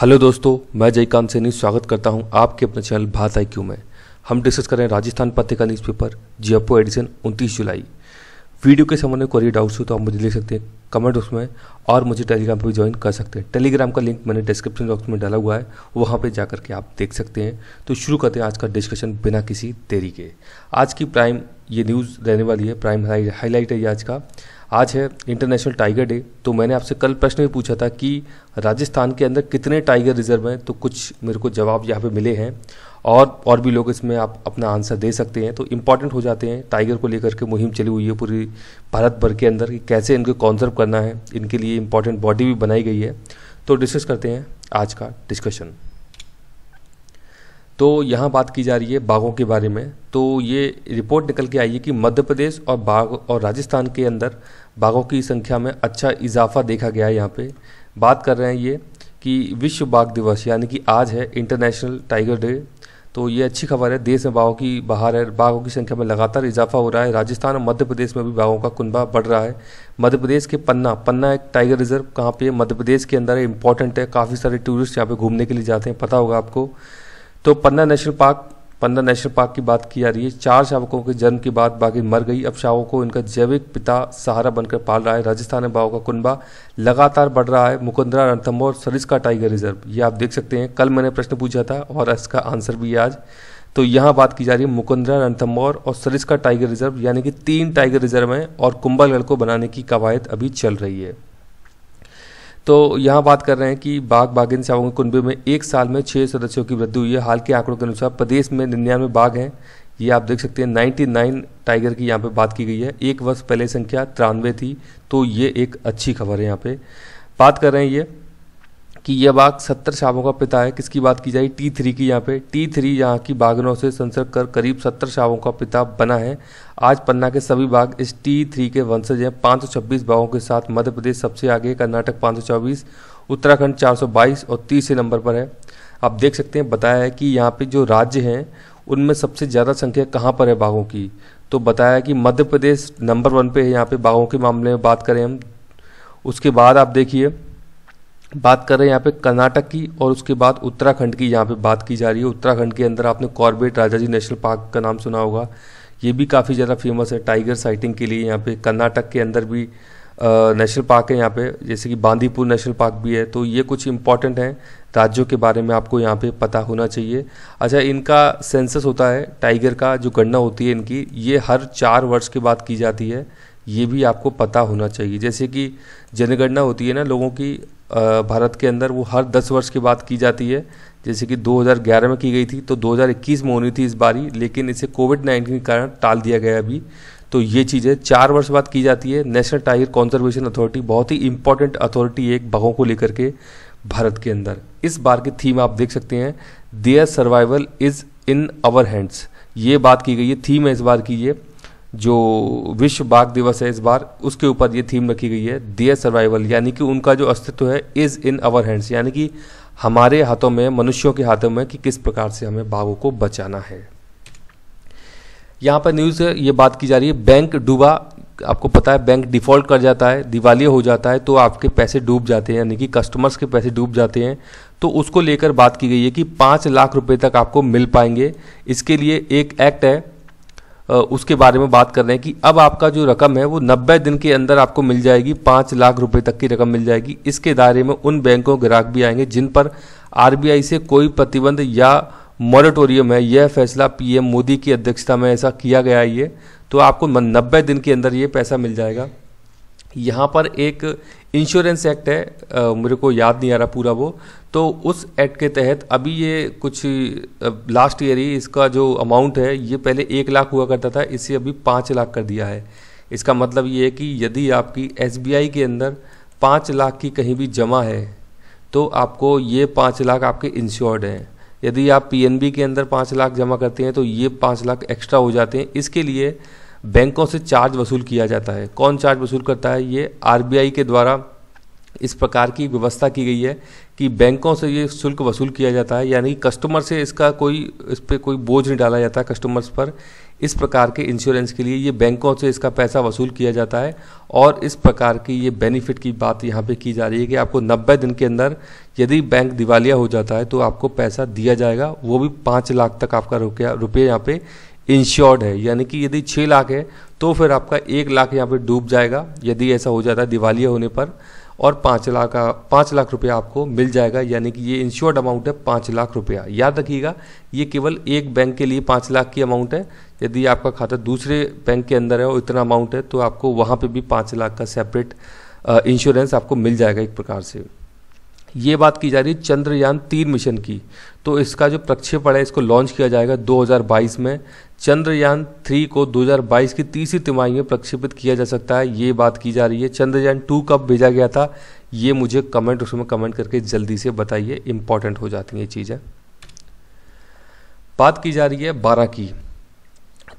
Hello दोस्तों, मैं जयकांत सैनी स्वागत करता हूं आपके अपने चैनल भारत IQ में। हम डिस्कस कर रहे हैं राजस्थान पत्रिका न्यूज़पेपर जयपुर एडिशन 29 जुलाई। वीडियो के संबंध में कोई डाउट्स हो तो आप मुझे लिख सकते हैं कमेंट बॉक्स में, और मुझे टेलीग्राम पर भी ज्वाइन कर सकते हैं। टेलीग्राम का लिंक मैंने डिस्क्रिप्शन बॉक्स में डाला हुआ है, वहाँ पर जा करके आप देख सकते हैं। तो शुरू करते हैं आज का डिस्कशन बिना किसी देरी के। आज की प्राइम ये न्यूज़ रहने वाली है, प्राइम हाईलाइट है ये आज का। आज है इंटरनेशनल टाइगर डे। तो मैंने आपसे कल प्रश्न भी पूछा था कि राजस्थान के अंदर कितने टाइगर रिजर्व हैं, तो कुछ मेरे को जवाब यहाँ पे मिले हैं, और भी लोग इसमें आप अपना आंसर दे सकते हैं। तो इम्पॉर्टेंट हो जाते हैं। टाइगर को लेकर के मुहिम चली हुई है पूरी भारत भर के अंदर कि कैसे इनको कॉन्जर्व करना है, इनके लिए इम्पॉर्टेंट बॉडी भी बनाई गई है। तो डिस्कस करते हैं आज का डिस्कशन। तो यहाँ बात की जा रही है बाघों के बारे में। तो ये रिपोर्ट निकल के आई है कि मध्य प्रदेश और बाघ और राजस्थान के अंदर बाघों की संख्या में अच्छा इजाफा देखा गया है। यहाँ पे बात कर रहे हैं ये कि विश्व बाघ दिवस यानी कि आज है इंटरनेशनल टाइगर डे। तो ये अच्छी खबर है, देश में बाघों की बहार है, बाघों की संख्या में लगातार इजाफा हो रहा है। राजस्थान और मध्य प्रदेश में भी बाघों का कुनबा बढ़ रहा है। मध्य प्रदेश के पन्ना एक टाइगर रिजर्व कहाँ पे मध्य प्रदेश के अंदर है, इंपॉर्टेंट है। काफ़ी सारे टूरिस्ट यहाँ पे घूमने के लिए जाते हैं, पता होगा आपको। तो पन्ना नेशनल पार्क की बात की जा रही है। 4 शावकों के जन्म के बाद बाघें मर गई। अब शावकों को इनका जैविक पिता सहारा बनकर पाल रहा है। राजस्थान में बाघों का कुनबा लगातार बढ़ रहा है। मुकुंदरा, रणथंभौर, सरिस्का टाइगर रिजर्व, ये आप देख सकते हैं। कल मैंने प्रश्न पूछा था और इसका आंसर भी आज। तो यहाँ बात की जा रही है मुकुंदरा, रणथंभौर और सरिस्का टाइगर रिजर्व, यानी कि 3 टाइगर रिजर्व हैं और कुंभलगढ़ को बनाने की कवायद अभी चल रही है। तो यहाँ बात कर रहे हैं कि बाघ बाघिन शावकों के कुनबे में एक साल में 6 सदस्यों की वृद्धि हुई है। हाल के आंकड़ों के अनुसार प्रदेश में 99 बाघ हैं, ये आप देख सकते हैं। 99 टाइगर की यहाँ पे बात की गई है। एक वर्ष पहले संख्या 93 थी। तो ये एक अच्छी खबर है। यहाँ पे बात कर रहे हैं ये कि यह बाघ 70 शावकों का पिता है। किसकी बात की जाए? T3 की। यहाँ पे T3 यहाँ की बाघिनों से संसर्ग कर करीब 70 शावकों का पिता बना है। आज पन्ना के सभी बाघ इस T3 के वंशज हैं। 526 बाघों के साथ मध्य प्रदेश सबसे आगे, कर्नाटक 524, उत्तराखंड 422 और 30 नंबर पर है। आप देख सकते हैं, बताया है कि यहाँ पे जो राज्य हैं उनमें सबसे ज़्यादा संख्या कहाँ पर है बाघों की। तो बताया है कि मध्य प्रदेश नंबर 1 पे है यहाँ पे बाघों के मामले में बात करें हम। उसके बाद आप देखिए बात कर रहे हैं यहाँ पे कर्नाटक की, और उसके बाद उत्तराखंड की यहाँ पे बात की जा रही है। उत्तराखंड के अंदर आपने कॉर्बेट राजाजी नेशनल पार्क का नाम सुना होगा, ये भी काफ़ी ज़्यादा फेमस है टाइगर साइटिंग के लिए। यहाँ पे कर्नाटक के अंदर भी नेशनल पार्क है यहाँ पे, जैसे कि बांदीपुर नेशनल पार्क भी है। तो ये कुछ इंपॉर्टेंट हैं राज्यों के बारे में, आपको यहाँ पे पता होना चाहिए। अच्छा, इनका सेंसस होता है टाइगर का, जो गणना होती है इनकी, ये हर 4 वर्ष के बाद की जाती है। ये भी आपको पता होना चाहिए। जैसे कि जनगणना होती है ना लोगों की भारत के अंदर, वो हर 10 वर्ष के बाद की जाती है। जैसे कि 2011 में की गई थी, तो 2021 में होनी थी इस बारी, लेकिन इसे कोविड-19 के कारण टाल दिया गया अभी। तो ये चीज़ें 4 वर्ष बाद की जाती है। नेशनल टाइगर कंजर्वेशन अथॉरिटी बहुत ही इंपॉर्टेंट अथॉरिटी है एक बाघों को लेकर के भारत के अंदर। इस बार की थीम आप देख सकते हैं, their survival is in our hands. ये बात की गई है, थीम है इस बार की। ये जो विश्व बाघ दिवस है इस बार, उसके ऊपर ये थीम रखी गई है, देयर सर्वाइवल, यानी कि उनका जो अस्तित्व है इज इन आवर हैंड्स, यानी कि हमारे हाथों में, मनुष्यों के हाथों में, कि किस प्रकार से हमें बाघों को बचाना है। यहाँ पर न्यूज़ ये बात की जा रही है, बैंक डूबा। आपको पता है बैंक डिफॉल्ट कर जाता है, दिवालिया हो जाता है, तो आपके पैसे डूब जाते हैं, यानी कि कस्टमर्स के पैसे डूब जाते हैं। तो उसको लेकर बात की गई है कि 5 लाख रुपए तक आपको मिल पाएंगे। इसके लिए एक एक्ट है, उसके बारे में बात कर रहे हैं कि अब आपका जो रकम है वो 90 दिन के अंदर आपको मिल जाएगी। 5 लाख रुपए तक की रकम मिल जाएगी। इसके दायरे में उन बैंकों ग्राहक भी आएंगे जिन पर RBI से कोई प्रतिबंध या मॉरेटोरियम है। यह फैसला PM मोदी की अध्यक्षता में ऐसा किया गया है ये। तो आपको 90 दिन के अंदर ये पैसा मिल जाएगा। यहाँ पर एक इंश्योरेंस एक्ट है, मेरे को याद नहीं आ रहा पूरा वो, तो उस एक्ट के तहत अभी ये कुछ लास्ट ईयर ही इसका जो अमाउंट है, ये पहले 1 लाख हुआ करता था, इसे अभी 5 लाख कर दिया है। इसका मतलब ये है कि यदि आपकी SBI के अंदर 5 लाख की कहीं भी जमा है तो आपको ये 5 लाख आपके इंश्योर्ड हैं। यदि आप PNB के अंदर 5 लाख जमा करते हैं तो ये 5 लाख एक्स्ट्रा हो जाते हैं। इसके लिए बैंकों से चार्ज वसूल किया जाता है। कौन चार्ज वसूल करता है? ये RBI के द्वारा इस प्रकार की व्यवस्था की गई है कि बैंकों से ये शुल्क वसूल किया जाता है, यानी कस्टमर से इस पे कोई बोझ नहीं डाला जाता कस्टमर्स पर। इस प्रकार के इंश्योरेंस के लिए ये बैंकों से इसका पैसा वसूल किया जाता है और इस प्रकार की ये बेनिफिट की बात यहाँ पे की जा रही है कि आपको 90 दिन के अंदर यदि बैंक दिवालिया हो जाता है तो आपको पैसा दिया जाएगा, वो भी 5 लाख तक आपका रुपये यहाँ पे इंश्योर्ड है। यानी कि यदि 6 लाख है तो फिर आपका 1 लाख यहाँ पे डूब जाएगा यदि ऐसा हो जाता है दिवालिया होने पर, और 5 लाख रुपया आपको मिल जाएगा। यानी कि ये इंश्योर्ड अमाउंट है 5 लाख रुपया। याद रखिएगा ये केवल एक बैंक के लिए 5 लाख की अमाउंट है। यदि आपका खाता दूसरे बैंक के अंदर है और इतना अमाउंट है तो आपको वहाँ पे भी 5 लाख का सेपरेट इंश्योरेंस आपको मिल जाएगा एक प्रकार से। ये बात की जा रही है चंद्रयान-3 मिशन की, तो इसका जो प्रक्षेपण है इसको लॉन्च किया जाएगा 2022 में। चंद्रयान-3 को 2022 की तीसरी तिमाही में प्रक्षेपित किया जा सकता है, ये बात की जा रही है। चंद्रयान-2 कब भेजा गया था ये मुझे उसमें कमेंट करके जल्दी से बताइए, इंपॉर्टेंट हो जाती हैं ये चीज़ें। बात की जा रही है 12 की,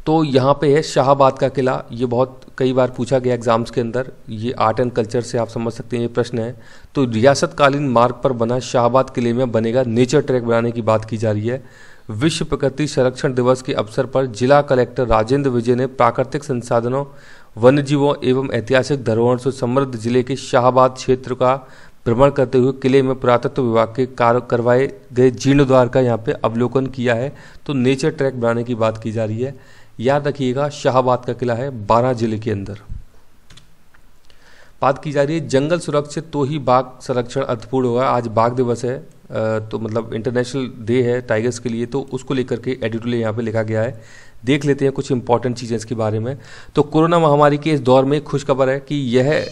तो यहाँ पे है शाहाबाद का किला। ये बहुत कई बार पूछा गया एग्जाम्स के अंदर, ये आर्ट एंड कल्चर से आप समझ सकते हैं ये प्रश्न है। तो रियासतकालीन मार्ग पर बना शाहाबाद किले में बनेगा नेचर ट्रैक बनाने की बात की जा रही है। विश्व प्रकृति संरक्षण दिवस के अवसर पर जिला कलेक्टर राजेंद्र विजय ने प्राकृतिक संसाधनों, वन्यजीवों एवं ऐतिहासिक धरोहर से समृद्ध जिले के शाहाबाद क्षेत्र का भ्रमण करते हुए किले में पुरातत्व विभाग के करवाए गए जीर्णोद्धार का यहाँ पे अवलोकन किया है। तो नेचर ट्रैक बनाने की बात की जा रही है। याद रखिएगा शाहाबाद का किला है 12 जिले के अंदर। बात की जा रही है जंगल सुरक्षित तो ही बाघ संरक्षण अर्थपूर्ण होगा। आज बाघ दिवस है, तो मतलब इंटरनेशनल डे है टाइगर्स के लिए, तो उसको लेकर के एडिटोरियल यहाँ पे लिखा गया है। देख लेते हैं कुछ इंपॉर्टेंट चीज़ें इसके बारे में। तो कोरोना महामारी के इस दौर में खुशखबर है कि यह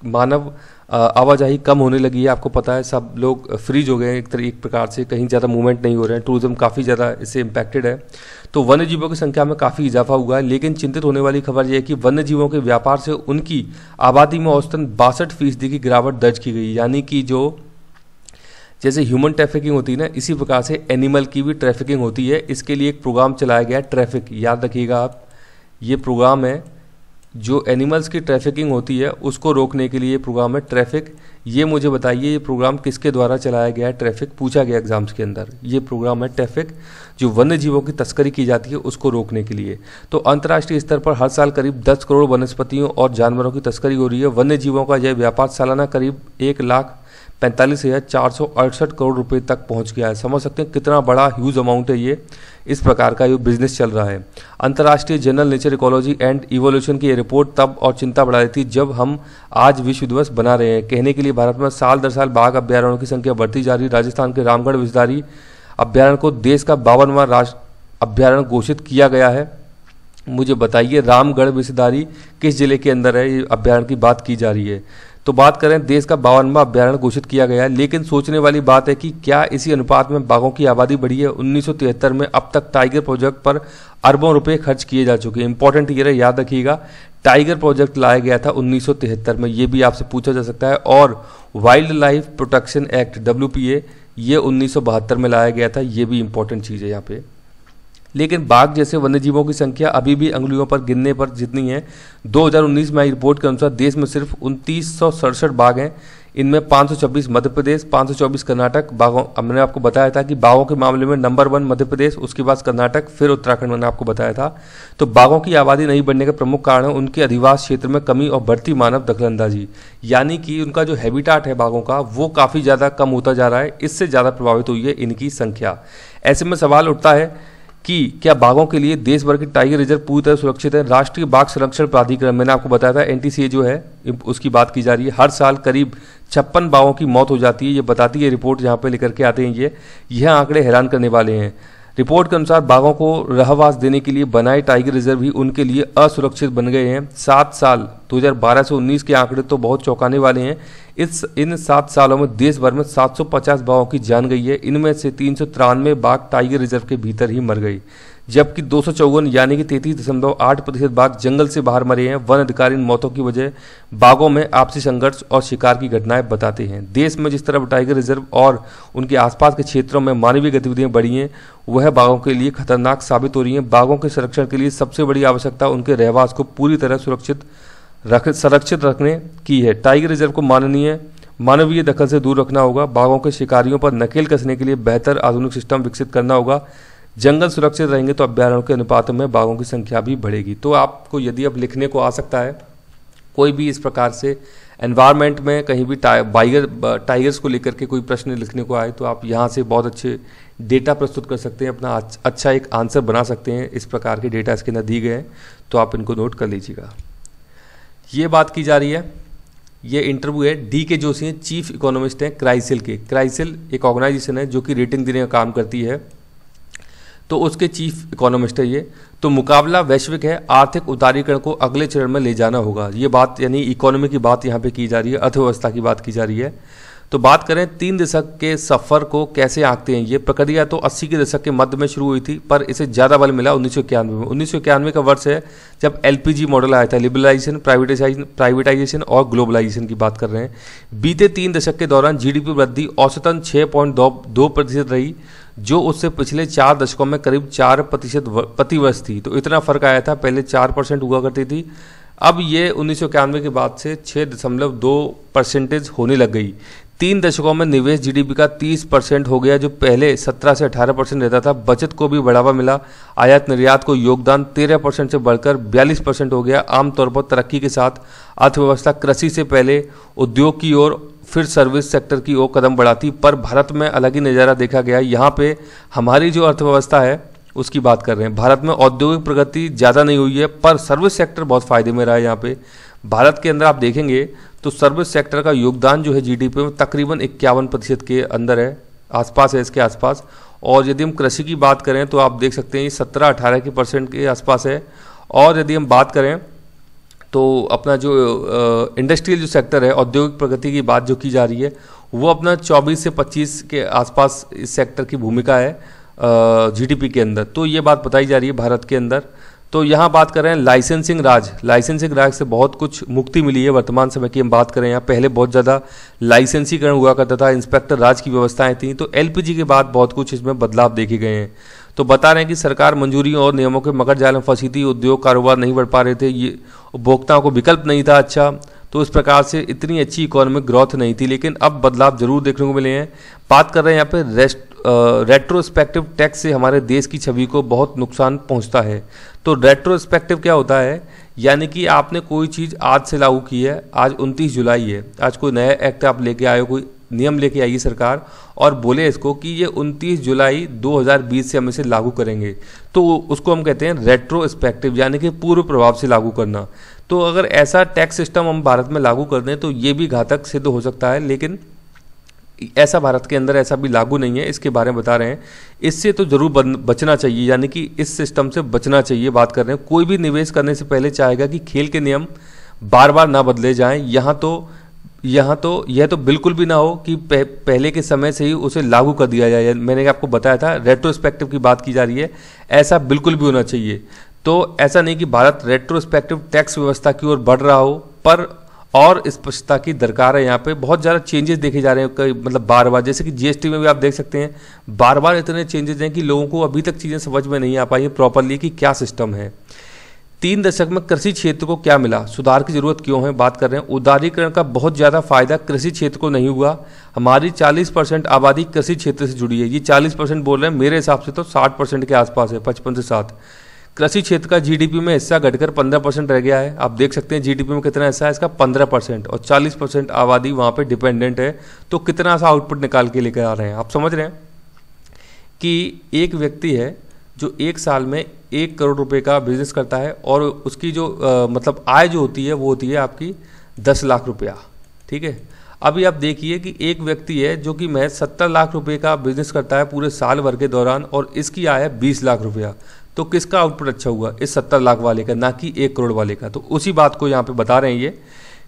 मानव आवाजाही कम होने लगी है। आपको पता है सब लोग फ्रीज हो गए हैं एक प्रकार से, कहीं ज़्यादा मूवमेंट नहीं हो रहे हैं, टूरिज्म काफ़ी ज़्यादा इससे इम्पैक्टेड है। तो वन्य जीवों की संख्या में काफ़ी इजाफा हुआ है, लेकिन चिंतित होने वाली खबर यह है कि वन्य जीवों के व्यापार से उनकी आबादी में औसतन 62% की गिरावट दर्ज की गई। यानी कि जो जैसे ह्यूमन ट्रैफिकिंग होती है ना, इसी प्रकार से एनिमल की भी ट्रैफिकिंग होती है। इसके लिए एक प्रोग्राम चलाया गया है ट्रैफिक, याद रखिएगा आप, ये प्रोग्राम है जो एनिमल्स की ट्रैफिकिंग होती है उसको रोकने के लिए प्रोग्राम है ट्रैफिक। ये मुझे बताइए ये प्रोग्राम किसके द्वारा चलाया गया है? ट्रैफिक पूछा गया एग्जाम्स के अंदर। ये प्रोग्राम है ट्रैफिक, जो वन्य जीवों की तस्करी की जाती है उसको रोकने के लिए। तो अंतर्राष्ट्रीय स्तर पर हर साल करीब 10 करोड़ वनस्पतियों और जानवरों की तस्करी हो रही है। वन्य जीवों का यह व्यापार सालाना करीब 1,45,468 करोड़ रुपए तक पहुंच गया है। समझ सकते हैं कितना बड़ा ह्यूज अमाउंट है ये, इस प्रकार का ये बिजनेस चल रहा है। अंतर्राष्ट्रीय journal nature ecology and evolution की ये रिपोर्ट तब और चिंता बढ़ा रही थी जब हम आज विश्व दिवस बना रहे हैं। कहने के लिए भारत में साल दर साल बाघ अभ्यारण्यों की संख्या बढ़ती जा रही। राजस्थान के रामगढ़ विषधारी अभ्यारण्य को देश का 52वां राष्ट्रीय अभ्यारण्य घोषित किया गया है। मुझे बताइए रामगढ़ विषधारी किस जिले के अंदर है? ये अभ्यारण्य की बात की जा रही है। तो बात करें देश का 52वां अभ्यारण्य घोषित किया गया है, लेकिन सोचने वाली बात है कि क्या इसी अनुपात में बाघों की आबादी बढ़ी है? 1973 में अब तक टाइगर प्रोजेक्ट पर अरबों रुपए खर्च किए जा चुके हैं। इंपॉर्टेंट ये याद रखिएगा, टाइगर प्रोजेक्ट लाया गया था 1973 में, ये भी आपसे पूछा जा सकता है। और wild life protection act WPA ये 1972 में लाया गया था, ये भी इंपॉर्टेंट चीज़ है यहाँ पे। लेकिन बाघ जैसे वन्यजीवों की संख्या अभी भी अंगुलियों पर गिनने पर जितनी है। 2019 में आई रिपोर्ट के अनुसार देश में सिर्फ 2967 बाघ हैं। इनमें 526 मध्य प्रदेश, 524 कर्नाटक। बाघों मैंने आपको बताया था कि बाघों के मामले में नंबर 1 मध्य प्रदेश, उसके बाद कर्नाटक, फिर उत्तराखंड मैंने आपको बताया था। तो बाघों की आबादी नहीं बढ़ने का प्रमुख कारण है उनके अधिवास क्षेत्र में कमी और बढ़ती मानव दखलंदाजी। यानी कि उनका जो हैबिटाट है बाघों का वो काफ़ी ज़्यादा कम होता जा रहा है, इससे ज़्यादा प्रभावित हुई है इनकी संख्या। ऐसे में सवाल उठता है कि क्या बाघों के लिए देश भर के टाइगर रिजर्व पूरी तरह सुरक्षित है? राष्ट्रीय बाघ संरक्षण प्राधिकरण मैंने आपको बताया था NTCA जो है उसकी बात की जा रही है। हर साल करीब 56 बाघों की मौत हो जाती है, ये बताती है रिपोर्ट जहाँ पे लेकर के आते हैं। यह आंकड़े हैरान करने वाले हैं। रिपोर्ट के अनुसार बाघों को रहवास देने के लिए बनाए टाइगर रिजर्व भी उनके लिए असुरक्षित बन गए हैं। 7 साल 2012 से 19 के आंकड़े तो बहुत चौंकाने वाले हैं। इन 7 सालों में देश भर में 750 बाघों की जान गई है। इनमें से 393 बाघ टाइगर रिजर्व के भीतर ही मर गई, जबकि 254 यानी कि 33.8% बाघ जंगल से बाहर मरे हैं। वन अधिकारी इन मौतों की वजह बाघों में आपसी संघर्ष और शिकार की घटनाएं बताते हैं। देश में जिस तरह टाइगर रिजर्व और उनके आसपास के क्षेत्रों में मानवीय गतिविधियां बढ़ी हैं, वह बाघों के लिए खतरनाक साबित हो रही हैं। बाघों के संरक्षण के लिए सबसे बड़ी आवश्यकता उनके रहवास को पूरी तरह संरक्षित रखने की है। टाइगर रिजर्व को माननीय मानवीय दखल से दूर रखना होगा, बाघों के शिकारियों पर नकेल कसने के लिए बेहतर आधुनिक सिस्टम विकसित करना होगा, जंगल सुरक्षित रहेंगे तो अभ्यारण्यों के अनुपात में बाघों की संख्या भी बढ़ेगी। तो आपको यदि अब लिखने को आ सकता है कोई भी इस प्रकार से एनवायरनमेंट में कहीं भी टाइगर्स को लेकर के कोई प्रश्न लिखने को आए तो आप यहाँ से बहुत अच्छे डेटा प्रस्तुत कर सकते हैं, अपना अच्छा एक आंसर बना सकते हैं। इस प्रकार के डेटा इसके अंदर दिए गए हैं, तो आप इनको नोट कर लीजिएगा। ये बात की जा रही है, ये इंटरव्यू है DK जोशी हैं, चीफ इकोनॉमिस्ट हैं क्राइसिल के। क्राइसिल एक ऑर्गेनाइजेशन है जो कि रेटिंग देने का काम करती है, तो उसके चीफ इकोनॉमिस्ट है ये। तो मुकाबला वैश्विक है, आर्थिक उदारीकरण को अगले चरण में ले जाना होगा। ये बात यानी इकोनॉमी की बात यहाँ पे की जा रही है, अर्थव्यवस्था की बात की जा रही है। तो बात करें 3 दशक के सफ़र को कैसे आंकते हैं, ये प्रक्रिया तो 80 के दशक के मध्य में शुरू हुई थी, पर इसे ज़्यादा बल मिला 1991 में। 1991 का वर्ष है जब LPG मॉडल आया था, लिबरलाइजेशन, प्राइवेटाइजेशन और ग्लोबलाइजेशन की बात कर रहे हैं। बीते 3 दशक के दौरान GDP वृद्धि औसतन 6.2% रही, जो उससे पिछले 4 दशकों में करीब 4% प्रतिवर्ष थी। तो इतना फर्क आया था, पहले 4% हुआ करती थी, अब ये 1991 के बाद से 6.2% होने लग गई। 3 दशकों में निवेश GDP का 30% हो गया, जो पहले 17 से 18% रहता था। बचत को भी बढ़ावा मिला, आयात निर्यात को योगदान 13% से बढ़कर 42% हो गया। आमतौर पर तरक्की के साथ अर्थव्यवस्था कृषि से पहले उद्योग की ओर फिर सर्विस सेक्टर की ओर कदम बढ़ाती, पर भारत में अलग ही नज़ारा देखा गया। यहाँ पे हमारी जो अर्थव्यवस्था है उसकी बात कर रहे हैं। भारत में औद्योगिक प्रगति ज़्यादा नहीं हुई है, पर सर्विस सेक्टर बहुत फायदे में रहा है। यहाँ पे भारत के अंदर आप देखेंगे तो सर्विस सेक्टर का योगदान जो है GDP में तकरीबन 51% के अंदर है, आसपास है, इसके आसपास। और यदि हम कृषि की बात करें तो आप देख सकते हैं ये 17-18% के आसपास है। और यदि हम बात करें तो अपना जो इंडस्ट्रियल जो सेक्टर है, औद्योगिक प्रगति की बात जो की जा रही है, वो अपना 24 से 25 के आसपास इस सेक्टर की भूमिका है GDP के अंदर। तो ये बात बताई जा रही है भारत के अंदर। तो यहाँ बात कर रहे हैं लाइसेंसिंग राज से बहुत कुछ मुक्ति मिली है। वर्तमान समय की हम बात करें, यहाँ पहले बहुत ज़्यादा लाइसेंसीकरण हुआ करता था, इंस्पेक्टर राज की व्यवस्थाएं थी। तो LPG के बाद बहुत कुछ इसमें बदलाव देखे गए हैं। तो बता रहे हैं कि सरकार मंजूरियों और नियमों के मगर जाल में फंसी थी, उद्योग कारोबार नहीं बढ़ पा रहे थे, ये उपभोक्ताओं को विकल्प नहीं था अच्छा, तो इस प्रकार से इतनी अच्छी इकोनॉमिक ग्रोथ नहीं थी। लेकिन अब बदलाव जरूर देखने को मिले हैं। बात कर रहे हैं यहाँ पे रेट्रोस्पेक्टिव टैक्स से हमारे देश की छवि को बहुत नुकसान पहुंचता है। तो रेट्रोस्पेक्टिव क्या होता है, यानी कि आपने कोई चीज़ आज से लागू की है, आज 29 जुलाई है, आज कोई नया एक्ट आप लेके आए हो, कोई नियम लेके आई सरकार और बोले इसको कि ये 29 जुलाई 2020 से हम इसे लागू करेंगे, तो उसको हम कहते हैं रेट्रोस्पेक्टिव, यानी कि पूर्व प्रभाव से लागू करना। तो अगर ऐसा टैक्स सिस्टम हम भारत में लागू कर दें तो ये भी घातक सिद्ध हो सकता है, लेकिन ऐसा भारत के अंदर ऐसा भी लागू नहीं है, इसके बारे में बता रहे हैं। इससे तो जरूर बचना चाहिए, यानी कि इस सिस्टम से बचना चाहिए। बात कर रहे हैं कोई भी निवेश करने से पहले चाहेगा कि खेल के नियम बार बार ना बदले जाएं। यह तो बिल्कुल भी ना हो कि पहले के समय से ही उसे लागू कर दिया जाए। मैंने आपको बताया था रेट्रोस्पेक्टिव की बात की जा रही है, ऐसा बिल्कुल भी होना चाहिए। तो ऐसा नहीं कि भारत रेट्रोस्पेक्टिव टैक्स व्यवस्था की ओर बढ़ रहा हो, पर और स्पष्टता की दरकार है। यहाँ पे बहुत ज़्यादा चेंजेस देखे जा रहे हैं, मतलब बार बार, जैसे कि GST में भी आप देख सकते हैं बार बार इतने चेंजेस हैं कि लोगों को अभी तक चीज़ें समझ में नहीं आ पाई है प्रॉपरली कि क्या सिस्टम है। 3 दशक में कृषि क्षेत्र को क्या मिला, सुधार की जरूरत क्यों है। बात कर रहे हैं उदारीकरण का बहुत ज़्यादा फायदा कृषि क्षेत्र को नहीं हुआ। हमारी 40% आबादी कृषि क्षेत्र से जुड़ी है। ये 40% बोल रहे हैं, मेरे हिसाब से तो 60% के आसपास है, 55 से 60। कृषि क्षेत्र का GDP में हिस्सा घटकर 15% रह गया है। आप देख सकते हैं GDP में कितना हिस्सा है इसका, 15%, और 40% आबादी वहाँ पे डिपेंडेंट है। तो कितना सा आउटपुट निकाल के लेकर आ रहे हैं, आप समझ रहे हैं कि एक व्यक्ति है जो 1 साल में 1 करोड़ रुपए का बिजनेस करता है और उसकी जो मतलब आय जो होती है वो होती है आपकी 10 लाख रुपया, ठीक है। अभी आप देखिए कि एक व्यक्ति है जो कि महज 70 लाख रुपए का बिजनेस करता है पूरे साल भर के दौरान और इसकी आय है 20 लाख रुपया। तो किसका आउटपुट अच्छा हुआ, इस 70 लाख वाले का, ना कि 1 करोड़ वाले का। तो उसी बात को यहाँ पे बता रहे हैं ये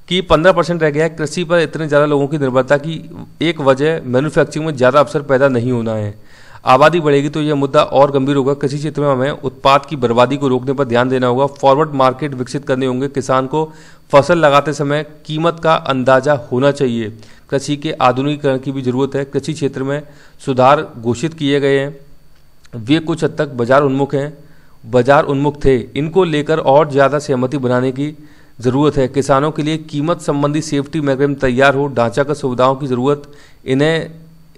कि 15% रह गया है। कृषि पर इतने ज़्यादा लोगों की निर्भरता की एक वजह मैन्युफैक्चरिंग में ज़्यादा अवसर पैदा नहीं होना है। आबादी बढ़ेगी तो यह मुद्दा और गंभीर होगा। कृषि क्षेत्र में हमें उत्पाद की बर्बादी को रोकने पर ध्यान देना होगा। फॉरवर्ड मार्केट विकसित करने होंगे। किसान को फसल लगाते समय कीमत का अंदाजा होना चाहिए। कृषि के आधुनिकीकरण की भी जरूरत है। कृषि क्षेत्र में सुधार घोषित किए गए हैं, वे कुछ हद तक बाजार उन्मुख थे। इनको लेकर और ज़्यादा सहमति बनाने की ज़रूरत है। किसानों के लिए कीमत संबंधी सेफ्टी मैकेनिज्म तैयार हो, ढांचागत सुविधाओं की ज़रूरत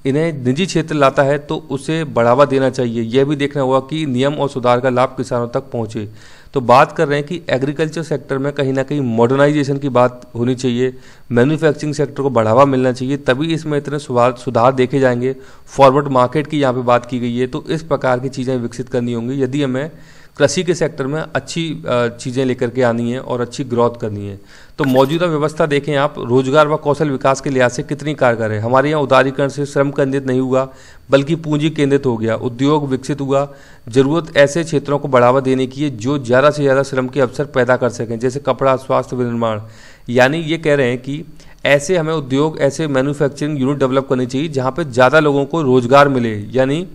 इन्हें निजी क्षेत्र लाता है तो उसे बढ़ावा देना चाहिए। यह भी देखना होगा कि नियम और सुधार का लाभ किसानों तक पहुंचे। तो बात कर रहे हैं कि एग्रीकल्चर सेक्टर में कहीं ना कहीं मॉडर्नाइजेशन की बात होनी चाहिए, मैन्युफैक्चरिंग सेक्टर को बढ़ावा मिलना चाहिए, तभी इसमें इतने सुधार देखे जाएंगे। फॉरवर्ड मार्केट की यहाँ पे बात की गई है, तो इस प्रकार की चीज़ें विकसित करनी होंगी यदि हमें कृषि के सेक्टर में अच्छी चीज़ें लेकर के आनी है और अच्छी ग्रोथ करनी है। तो मौजूदा व्यवस्था देखें आप, रोजगार व कौशल विकास के लिहाज से कितनी कारगर है। हमारे यहाँ उदारीकरण से श्रम केंद्रित नहीं हुआ बल्कि पूंजी केंद्रित हो गया, उद्योग विकसित हुआ। जरूरत ऐसे क्षेत्रों को बढ़ावा देने की है जो ज़्यादा से ज़्यादा श्रम के अवसर पैदा कर सकें, जैसे कपड़ा, स्वास्थ्य, विनिर्माण। यानी ये कह रहे हैं कि ऐसे हमें उद्योग, ऐसे मैन्युफैक्चरिंग यूनिट डेवलप करनी चाहिए जहाँ पर ज़्यादा लोगों को रोजगार मिले, यानी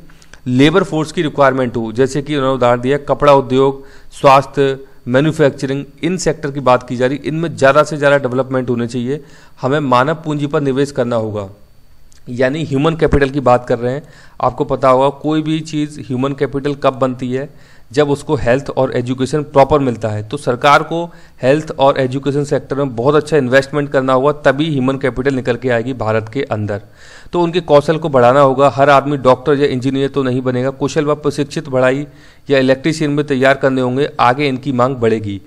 लेबर फोर्स की रिक्वायरमेंट हो। जैसे कि उन्होंने उदाहरण दिया कपड़ा उद्योग, स्वास्थ्य, मैन्युफैक्चरिंग, इन सेक्टर की बात की जा रही, इनमें ज़्यादा से ज़्यादा डेवलपमेंट होने चाहिए। हमें मानव पूंजी पर निवेश करना होगा, यानी ह्यूमन कैपिटल की बात कर रहे हैं। आपको पता होगा कोई भी चीज़ ह्यूमन कैपिटल कब बनती है, जब उसको हेल्थ और एजुकेशन प्रॉपर मिलता है। तो सरकार को हेल्थ और एजुकेशन सेक्टर में बहुत अच्छा इन्वेस्टमेंट करना होगा, तभी ह्यूमन कैपिटल निकल के आएगी भारत के अंदर। तो उनके कौशल को बढ़ाना होगा। हर आदमी डॉक्टर या इंजीनियर तो नहीं बनेगा, कुशल व प्रशिक्षित बढ़ाई या इलेक्ट्रीशियन में तैयार करने होंगे, आगे इनकी मांग बढ़ेगी।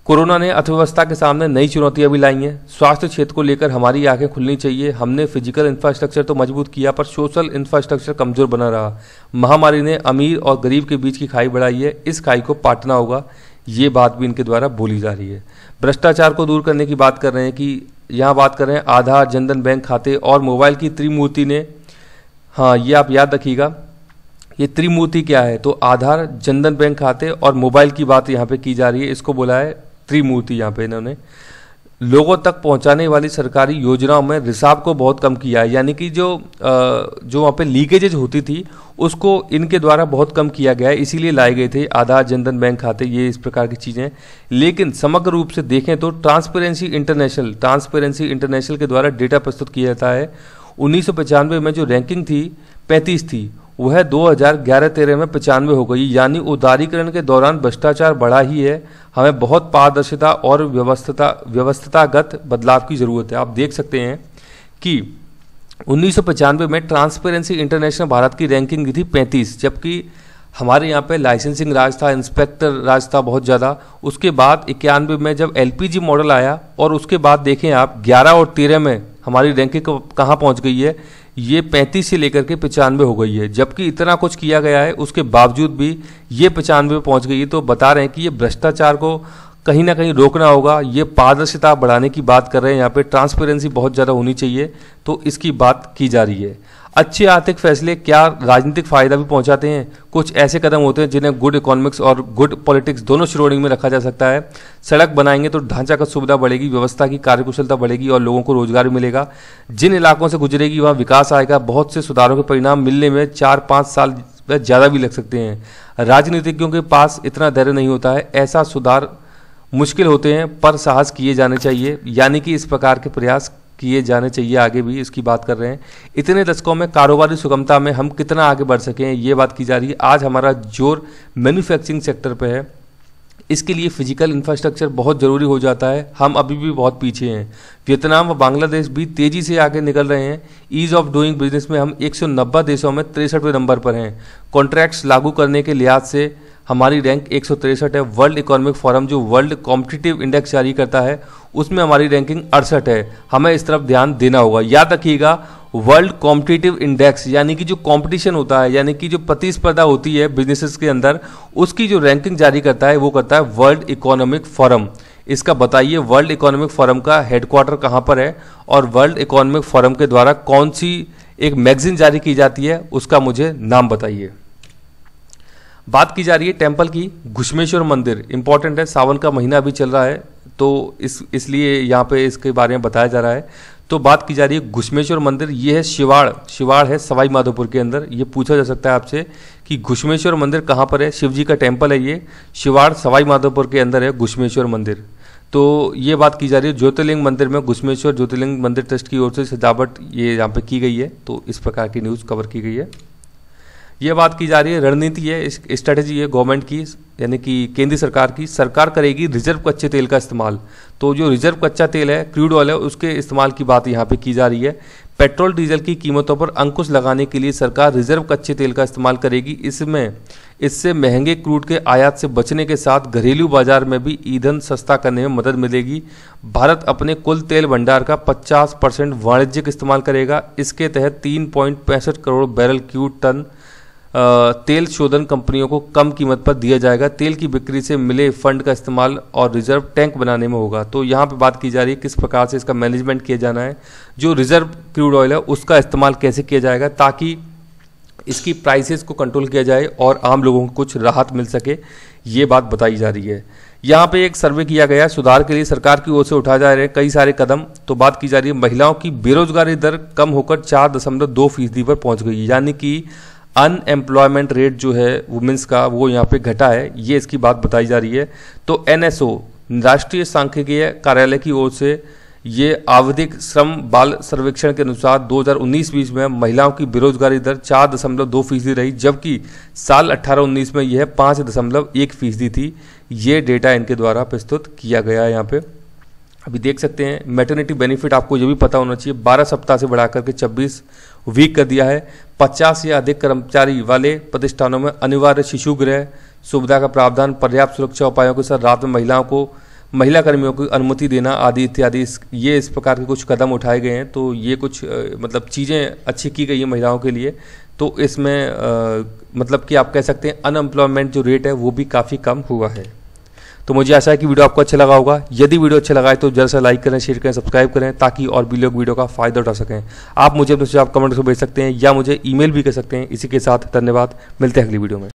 कोरोना ने अर्थव्यवस्था के सामने नई चुनौतियां भी लाई हैं। स्वास्थ्य क्षेत्र को लेकर हमारी आंखें खुलनी चाहिए। हमने फिजिकल इंफ्रास्ट्रक्चर तो मजबूत किया पर सोशल इंफ्रास्ट्रक्चर कमजोर बना रहा। महामारी ने अमीर और गरीब के बीच की खाई बढ़ाई है, इस खाई को पाटना होगा, ये बात भी इनके द्वारा बोली जा रही है। भ्रष्टाचार को दूर करने की बात कर रहे हैं कि यहाँ बात कर रहे हैं आधार, जनधन बैंक खाते और मोबाइल की त्रिमूर्ति ने, हाँ ये आप याद रखिएगा, ये त्रिमूर्ति क्या है। तो आधार, जनधन बैंक खाते और मोबाइल की बात यहाँ पे की जा रही है, इसको बोला है त्रिमूर्ति। यहाँ पे इन्होंने लोगों तक पहुंचाने वाली सरकारी योजनाओं में रिसाव को बहुत कम किया है, यानी कि जो वहाँ पे लीकेजेज होती थी उसको इनके द्वारा बहुत कम किया गया है, इसीलिए लाए गए थे आधार, जनधन बैंक खाते, ये इस प्रकार की चीज़ें। लेकिन समग्र रूप से देखें तो ट्रांसपेरेंसी इंटरनेशनल के द्वारा डेटा प्रस्तुत किया जाता है। 1995 में जो रैंकिंग थी 35 थी, वह 2011-13 में 95 हो गई, यानी उदारीकरण के दौरान भ्रष्टाचार बढ़ा ही है। हमें बहुत पारदर्शिता और व्यवस्थागत बदलाव की जरूरत है। आप देख सकते हैं कि 1995 में ट्रांसपेरेंसी इंटरनेशनल भारत की रैंकिंग थी 35, जबकि हमारे यहाँ पे लाइसेंसिंग राज था, इंस्पेक्टर राज था बहुत ज़्यादा। उसके बाद 91 में जब एलपीजी मॉडल आया और उसके बाद देखें आप 11 और 13 में हमारी रैंकिंग कहाँ पहुँच गई है, ये 35 से लेकर के 95 हो गई है। जबकि इतना कुछ किया गया है उसके बावजूद भी ये 95 में पहुँच गई है। तो बता रहे हैं कि ये भ्रष्टाचार को कहीं ना कहीं रोकना होगा, ये पारदर्शिता बढ़ाने की बात कर रहे हैं। यहाँ पे ट्रांसपेरेंसी बहुत ज़्यादा होनी चाहिए, तो इसकी बात की जा रही है। अच्छे आर्थिक फैसले क्या राजनीतिक फायदा भी पहुंचाते हैं? कुछ ऐसे कदम होते हैं जिन्हें गुड इकोनॉमिक्स और गुड पॉलिटिक्स दोनों श्रेणी में रखा जा सकता है। सड़क बनाएंगे तो ढांचागत सुविधा बढ़ेगी, व्यवस्था की कार्यकुशलता बढ़ेगी और लोगों को रोजगार भी मिलेगा। जिन इलाकों से गुजरेगी वहाँ विकास आएगा। बहुत से सुधारों के परिणाम मिलने में 4-5 साल ज़्यादा भी लग सकते हैं। राजनीतिज्ञों के पास इतना धैर्य नहीं होता है, ऐसा सुधार मुश्किल होते हैं पर साहस किए जाने चाहिए, यानी कि इस प्रकार के प्रयास किए जाने चाहिए आगे भी, इसकी बात कर रहे हैं। इतने दशकों में कारोबारी सुगमता में हम कितना आगे बढ़ सकें, ये बात की जा रही है। आज हमारा जोर मैन्युफैक्चरिंग सेक्टर पे है, इसके लिए फिजिकल इंफ्रास्ट्रक्चर बहुत ज़रूरी हो जाता है। हम अभी भी बहुत पीछे हैं। वियतनाम व बांग्लादेश भी तेज़ी से आगे निकल रहे हैं। ईज ऑफ डूइंग बिजनेस में हम 190 देशों में 63वें नंबर पर हैं। कॉन्ट्रैक्ट्स लागू करने के लिहाज से हमारी रैंक 163 है। वर्ल्ड इकोनॉमिक फोरम जो वर्ल्ड कॉम्पिटिटिव इंडेक्स जारी करता है उसमें हमारी रैंकिंग 68 है। हमें इस तरफ ध्यान देना होगा। याद रखिएगा, वर्ल्ड कॉम्पिटिटिव इंडेक्स यानी कि जो कंपटीशन होता है, यानी कि जो प्रतिस्पर्धा होती है बिजनेसेस के अंदर, उसकी जो रैंकिंग जारी करता है वो करता है वर्ल्ड इकोनॉमिक फोरम। इसका बताइए वर्ल्ड इकोनॉमिक फोरम का हेडक्वार्टर कहाँ पर है और वर्ल्ड इकोनॉमिक फोरम के द्वारा कौन सी एक मैगजीन जारी की जाती है, उसका मुझे नाम बताइए। बात की जा रही है टेम्पल की। घुश्मेश्वर मंदिर इंपॉर्टेंट है, सावन का महीना अभी चल रहा है तो इसलिए यहाँ पे इसके बारे में बताया जा रहा है। तो बात की जा रही है घुश्मेश्वर मंदिर, ये है शिवाड़ है सवाई माधोपुर के अंदर। ये पूछा जा सकता है आपसे कि घुश्मेश्वर मंदिर कहाँ पर है। शिव जी का टेम्पल है ये, शिवाड़ सवाई माधोपुर के अंदर है घुश्मेश्वर मंदिर। तो ये बात की जा रही है ज्योतिर्लिंग मंदिर में घुश्मेश्वर ज्योतिर्लिंग मंदिर ट्रस्ट की ओर से सजावट ये यहाँ पे की गई है। तो इस प्रकार की न्यूज़ कवर की गई है। ये बात की जा रही है रणनीति है, स्ट्रेटेजी है गवर्नमेंट की यानी कि केंद्र सरकार की, सरकार करेगी रिजर्व कच्चे तेल का इस्तेमाल। तो जो रिजर्व कच्चा तेल है, क्रूड ऑयल है, उसके इस्तेमाल की बात यहाँ पे की जा रही है। पेट्रोल डीजल की कीमतों पर अंकुश लगाने के लिए सरकार रिजर्व कच्चे तेल का इस्तेमाल करेगी। इससे महंगे क्रूड के आयात से बचने के साथ घरेलू बाजार में भी ईंधन सस्ता करने में मदद मिलेगी। भारत अपने कुल तेल भंडार का 50% वाणिज्यिक इस्तेमाल करेगा। इसके तहत 3.65 करोड़ बैरल क्यूट टन तेल शोधन कंपनियों को कम कीमत पर दिया जाएगा। तेल की बिक्री से मिले फंड का इस्तेमाल और रिजर्व टैंक बनाने में होगा। तो यहाँ पे बात की जा रही है किस प्रकार से इसका मैनेजमेंट किया जाना है, जो रिजर्व क्रूड ऑयल है उसका इस्तेमाल कैसे किया जाएगा ताकि इसकी प्राइसेस को कंट्रोल किया जाए और आम लोगों को कुछ राहत मिल सके, ये बात बताई जा रही है। यहाँ पे एक सर्वे किया गया है, सुधार के लिए सरकार की ओर से उठाए जा रहे हैं कई सारे कदम। तो बात की जा रही है महिलाओं की बेरोजगारी दर कम होकर 4.2% पर पहुंच गई, यानी कि अनएम्प्लॉयमेंट रेट जो है वुमेन्स का वो यहाँ पे घटा है, ये इसकी बात बताई जा रही है। तो NSO राष्ट्रीय सांख्यिकीय कार्यालय की ओर से ये आवधिक श्रम बाल सर्वेक्षण के अनुसार 2019-20 में महिलाओं की बेरोजगारी दर 4.2% रही, जबकि साल 18-19 में यह 5.1% थी। ये डेटा इनके द्वारा प्रस्तुत किया गया है। यहाँ पे अभी देख सकते हैं मैटरनिटी बेनिफिट, आपको ये भी पता होना चाहिए, 12 सप्ताह से बढ़ाकर के 26 वीक कर दिया है। 50 या अधिक कर्मचारी वाले प्रतिष्ठानों में अनिवार्य शिशु गृह सुविधा का प्रावधान, पर्याप्त सुरक्षा उपायों के साथ रात में महिला कर्मियों को अनुमति देना आदि इत्यादि, ये इस प्रकार के कुछ कदम उठाए गए हैं। तो ये कुछ मतलब चीज़ें अच्छी की गई हैं महिलाओं के लिए। तो इसमें मतलब कि आप कह सकते हैं अनएम्प्लॉयमेंट जो रेट है वो भी काफ़ी कम हुआ है। तो मुझे आशा है कि वीडियो आपको अच्छा लगा होगा। यदि वीडियो अच्छा लगा है तो जल्द से लाइक करें, शेयर करें, सब्सक्राइब करें ताकि और भी लोग वीडियो का फायदा उठा सकें। आप मुझे अपने सुझाव कमेंट में भेज सकते हैं या मुझे ईमेल भी कर सकते हैं। इसी के साथ धन्यवाद, मिलते हैं अगली वीडियो में।